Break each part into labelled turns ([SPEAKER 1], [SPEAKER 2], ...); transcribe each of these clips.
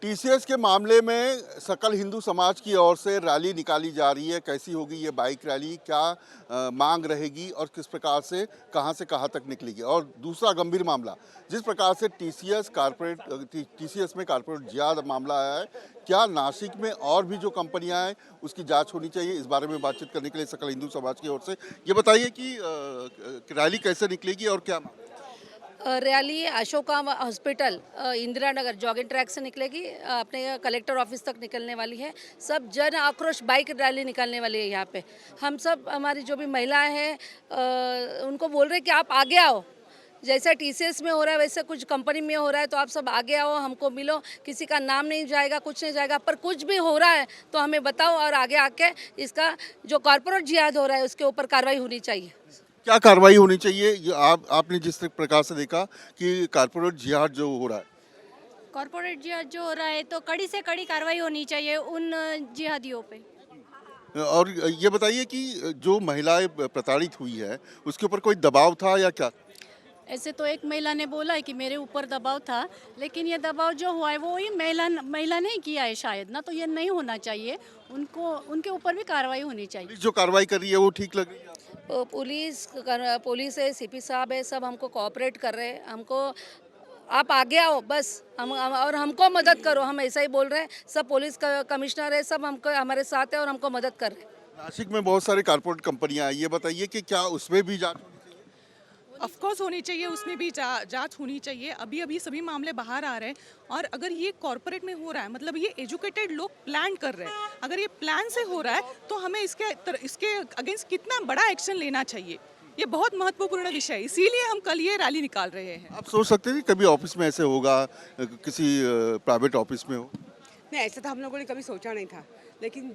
[SPEAKER 1] TCS के मामले में सकल हिंदू समाज की ओर से रैली निकाली जा रही है। कैसी होगी ये बाइक रैली, क्या मांग रहेगी और किस प्रकार से कहाँ तक निकलेगी। और दूसरा गंभीर मामला, जिस प्रकार से टीसीएस में कारपोरेट जिहाद मामला आया है, क्या नासिक में और भी जो कंपनियां हैं उसकी जांच होनी चाहिए। इस बारे में बातचीत करने के लिए सकल हिंदू समाज की ओर से ये बताइए कि रैली कैसे निकलेगी और क्या मांग?
[SPEAKER 2] Rally Ashoka hospital Indira Nagar jogging track से निकलेगी, अपने कलेक्टर ऑफिस तक निकलने वाली है। सब जन आक्रोश बाइक रैली निकलने वाली है। यहाँ पे हम सब, हमारी जो भी महिलाएं हैं, उनको बोल रहे हैं कि आप आगे आओ। जैसा टीसीएस में हो रहा है वैसे कुछ कंपनी में हो रहा है, तो आप सब आगे आओ, हमको मिलो। किसी का नाम नहीं जाएगा, कुछ नहीं जाएगा, पर कुछ भी हो रहा है तो हमें बताओ और आगे आके इसका जो कॉर्पोरेट जिहाद हो रहा है उसके ऊपर कार्रवाई होनी चाहिए।
[SPEAKER 1] क्या कार्रवाई होनी चाहिए? ये आपने जिस प्रकार से देखा कि कारपोरेट जिहाद जो हो रहा है,
[SPEAKER 3] कॉर्पोरेट जिहाद जो हो रहा है तो कड़ी से कड़ी कार्रवाई होनी चाहिए उन जिहादियों पे।
[SPEAKER 1] और ये बताइए कि जो महिलाएं प्रताड़ित हुई है उसके ऊपर कोई दबाव था या क्या?
[SPEAKER 3] ऐसे तो एक महिला ने बोला है कि मेरे ऊपर दबाव था, लेकिन ये दबाव जो हुआ है वो ही महिला ने किया है शायद ना, तो ये नहीं होना चाहिए। उनके ऊपर भी कार्रवाई होनी चाहिए।
[SPEAKER 1] पुलिस जो कार्रवाई कर रही है वो ठीक लग रही है?
[SPEAKER 2] पुलिस है, सीपी साहब है, सब हमको कोऑपरेट कर रहे हैं। हमको आप आगे आओ बस, हम और हमको मदद करो, हम ऐसा ही बोल रहे हैं। सब पुलिस कमिश्नर है, सब हमको हमारे साथ है और हमको मदद कर रहे हैं।
[SPEAKER 1] नासिक में बहुत सारे कारपोरेट कंपनियां हैं, ये बताइए कि क्या उसमें भी जांच होनी चाहिए?
[SPEAKER 4] ऑफ कोर्स होनी चाहिए, उसमें भी जांच होनी चाहिए। अभी अभी सभी मामले बाहर आ रहे हैं, और अगर ये कॉर्पोरेट में हो रहा है मतलब ये एजुकेटेड लोग प्लान कर रहे हैं। अगर ये प्लान से हो रहा है तो हमें इसके अगेंस्ट कितना बड़ा एक्शन लेना चाहिए, ये बहुत महत्वपूर्ण विषय है। इसीलिए हम कल ये रैली निकाल रहे हैं।
[SPEAKER 1] आप सोच सकते थे कभी ऑफिस में ऐसे होगा, किसी प्राइवेट ऑफिस में हो?
[SPEAKER 5] नहीं, ऐसा तो हम लोगों ने कभी सोचा नहीं था, लेकिन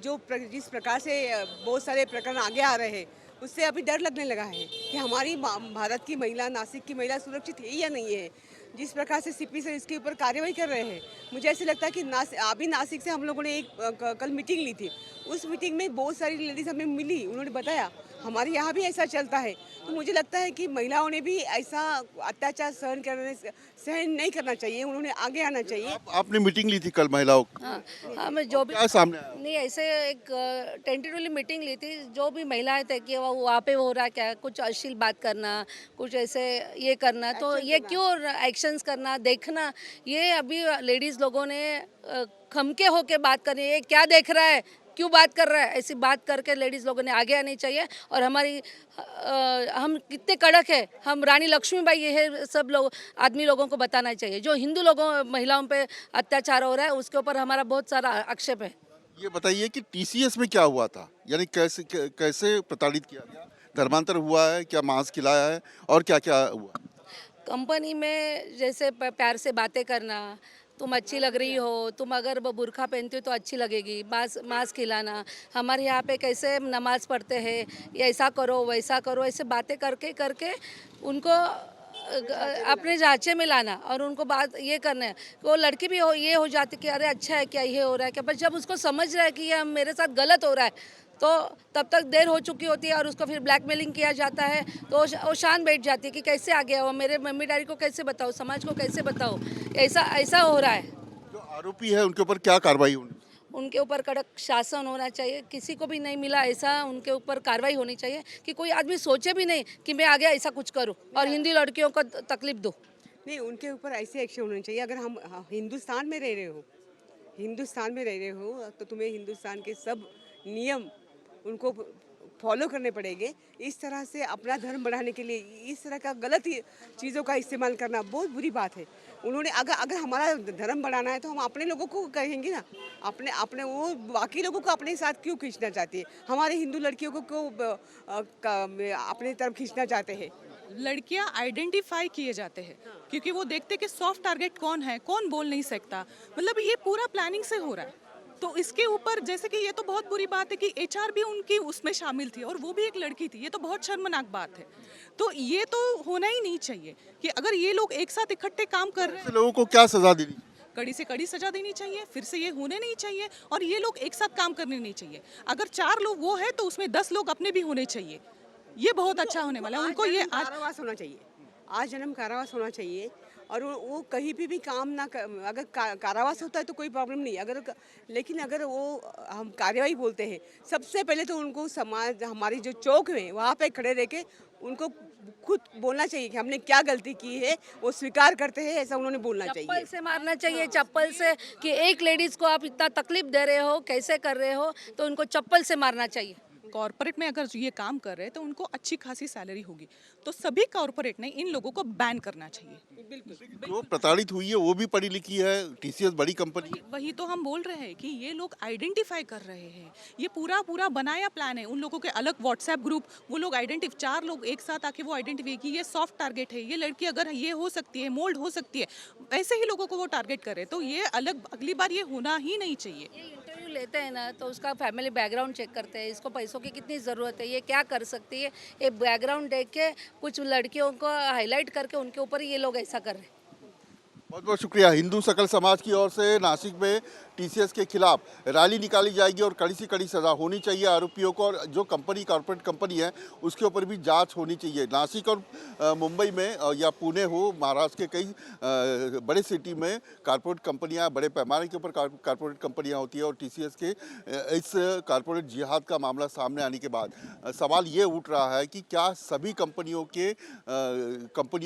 [SPEAKER 5] जिस प्रकार से बहुत सारे प्रकरण आगे आ रहे हैं उससे अभी डर लगने लगा है कि हमारी भारत की महिला, नासिक की महिला सुरक्षित है या नहीं है। जिस प्रकार से सीपी से इसके ऊपर कार्रवाई कर रहे हैं, मुझे ऐसे लगता है कि अभी नासिक से हम लोगों ने एक कल मीटिंग ली थी। उस मीटिंग में बहुत सारी लेडीज हमें मिली, उन्होंने बताया हमारे यहाँ भी ऐसा चलता है। तो मुझे लगता है कि महिलाओं ने भी ऐसा अत्याचार सहन नहीं करना चाहिए, उन्होंने आगे आना चाहिए।
[SPEAKER 1] आपने मीटिंग ली थी कल महिलाओं की?
[SPEAKER 2] हाँ, मैं जो भी
[SPEAKER 1] क्या सामने आया?
[SPEAKER 2] नहीं, ऐसे एक टेंटेटिवली मीटिंग ली थी। जो भी महिलाएं थे कि वो वहाँ पे हो रहा है क्या, कुछ अश्लील बात करना, कुछ ऐसे ये करना, तो ये क्यों एक्शंस करना, देखना, ये अभी लेडीज़ लोगों ने खमके होके बात करनी है। ये क्या देख रहा है, क्यों बात कर रहा है, ऐसी बात करके लेडीज़ लोगों ने आगे आनी चाहिए। और हम कितने कड़क है, हम रानी लक्ष्मीबाई ये है, सब लोग आदमी लोगों को बताना चाहिए। जो हिंदू महिलाओं पे अत्याचार हो रहा है उसके ऊपर हमारा बहुत सारा आक्षेप है।
[SPEAKER 1] ये बताइए कि टीसीएस में क्या हुआ था, यानी कैसे प्रताड़ित किया गया? धर्मांतर हुआ है क्या, मांस खिलाया है और क्या क्या हुआ?
[SPEAKER 2] कंपनी में जैसे प्यार से बातें करना, तुम अच्छी लग रही हो, तुम अगर बुर्खा पहनती हो तो अच्छी लगेगी, मास्क खिलाना, हमारे यहाँ पे कैसे नमाज पढ़ते हैं, ये ऐसा करो वैसा करो, ऐसे बातें करके करके उनको अपने जांचे में लाना और उनको बात ये करना है। वो लड़की भी ये हो जाती कि अरे अच्छा है क्या, ये हो रहा है क्या, पर जब उसको समझ रहा है कि ये मेरे साथ गलत हो रहा है तो तब तक देर हो चुकी होती है और उसको फिर ब्लैकमेलिंग किया जाता है। तो वो शान बैठ जाती है कि कैसे आ गया वो, मेरे मम्मी डैडी को कैसे बताओ, समाज को कैसे बताओ, ऐसा हो रहा है।
[SPEAKER 1] जो आरोपी है उनके ऊपर क्या कार्रवाई होनी?
[SPEAKER 2] उनके ऊपर कड़क शासन होना चाहिए, किसी को भी नहीं मिला ऐसा उनके ऊपर कार्रवाई होनी चाहिए कि कोई आदमी सोचे भी नहीं कि मैं आगे ऐसा कुछ करूं और हिंदी लड़कियों को तकलीफ दूं।
[SPEAKER 5] नहीं, उनके ऊपर ऐसे एक्शन होने चाहिए। अगर हम हिंदुस्तान में रह रहे हो तो तुम्हें हिंदुस्तान के सब नियम उनको फॉलो करने पड़ेंगे। इस तरह से अपना धर्म बढ़ाने के लिए इस तरह का गलत चीज़ों का इस्तेमाल करना बहुत बुरी बात है। उन्होंने अगर हमारा धर्म बढ़ाना है तो हम अपने लोगों को कहेंगे ना, अपने वो बाकी लोगों को अपने साथ क्यों खींचना चाहती है, हमारे हिंदू लड़कियों को क्यों अपने तरफ खींचना चाहते हैं।
[SPEAKER 4] लड़कियां आइडेंटिफाई किए जाते हैं क्योंकि वो देखते कि सॉफ्ट टारगेट कौन है, कौन बोल नहीं सकता। मतलब ये पूरा प्लानिंग से हो रहा है। तो इसके ऊपर जैसे कि ये तो बहुत बुरी बात है कि एचआर भी उनकी उसमें शामिल थी और वो भी एक लड़की थी, ये तो बहुत शर्मनाक बात है। तो ये तो होना ही नहीं चाहिए कि अगर ये लोग एक साथ इकट्ठे काम कर रहे हैं,
[SPEAKER 1] ऐसे लोगों को क्या सजा देनी?
[SPEAKER 4] कड़ी से कड़ी सजा देनी चाहिए, फिर से ये होने नहीं चाहिए और ये लोग एक साथ काम करने नहीं चाहिए। अगर 4 लोग वो है तो उसमें 10 लोग अपने भी होने चाहिए। ये बहुत अच्छा होने वाला है। उनको ये
[SPEAKER 5] कारावास होना चाहिए, आज जन्म कारावास होना चाहिए। और वो कहीं भी काम ना अगर कारावास होता है तो कोई प्रॉब्लम नहीं, लेकिन अगर वो हम कार्यवाही बोलते हैं, सबसे पहले तो उनको समाज हमारी जो चौक है वहाँ पे खड़े रह के उनको खुद बोलना चाहिए कि हमने क्या गलती की है, वो स्वीकार करते हैं, ऐसा उन्होंने बोलना चाहिए।
[SPEAKER 2] चप्पल से मारना चाहिए, चप्पल से, कि एक लेडीज को आप इतना तकलीफ दे रहे हो, कैसे कर रहे हो, तो उनको चप्पल से मारना चाहिए।
[SPEAKER 4] कॉर्पोरेट में अगर ये काम कर रहे हैं तो उनको अच्छी खासी सैलरी होगी, तो सभी कॉर्पोरेट ने इन लोगों को बैन करना चाहिए।
[SPEAKER 1] जो प्रताड़ित हुई है वो भी पढ़ी लिखी है, टीसीएस बड़ी कंपनी।
[SPEAKER 4] वही तो हम बोल रहे हैं कि ये लोग आइडेंटिफाई कर रहे हैं, ये पूरा बनाया प्लान है, उन लोगों के अलग व्हाट्सएप ग्रुप, वो लोग चार लोग एक साथ आके वो आइडेंटिफाई कि ये सॉफ्ट टारगेट है, ये लड़की अगर ये हो सकती है, मोल्ड हो सकती है, ऐसे ही लोगों को वो टारगेट करे, तो ये अलग अगली बार ये होना ही नहीं चाहिए।
[SPEAKER 2] ये इंटरव्यू लेते हैं ना तो उसका फैमिली बैकग्राउंड चेक करते हैं, इसको पैसों की कितनी ज़रूरत है, ये क्या कर सकती है, ये बैकग्राउंड देख के कुछ लड़कियों को हाईलाइट करके उनके ऊपर ये लोग ऐसा कर रहे हैं।
[SPEAKER 1] बहुत बहुत शुक्रिया। हिंदू सकल समाज की ओर से नासिक में टीसीएस के खिलाफ रैली निकाली जाएगी और कड़ी से कड़ी सजा होनी चाहिए आरोपियों को, और जो कॉर्पोरेट कंपनी है उसके ऊपर भी जांच होनी चाहिए। नासिक और मुंबई में या पुणे हो, महाराष्ट्र के कई बड़े सिटी में कॉर्पोरेट कंपनियां, बड़े पैमाने के ऊपर कॉर्पोरेट कंपनियां होती है, और टीसीएस के इस कॉर्पोरेट जिहाद का मामला सामने आने के बाद सवाल ये उठ रहा है कि क्या सभी कंपनियों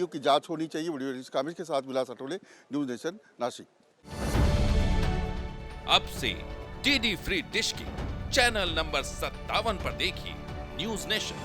[SPEAKER 1] की जाँच होनी चाहिए। वीडियो कामिश के साथ विलास अटोले, न्यूज़ नेशन, नासिक।
[SPEAKER 6] अब से डीडी फ्री डिश की चैनल नंबर 57 पर देखिए न्यूज़ नेशन।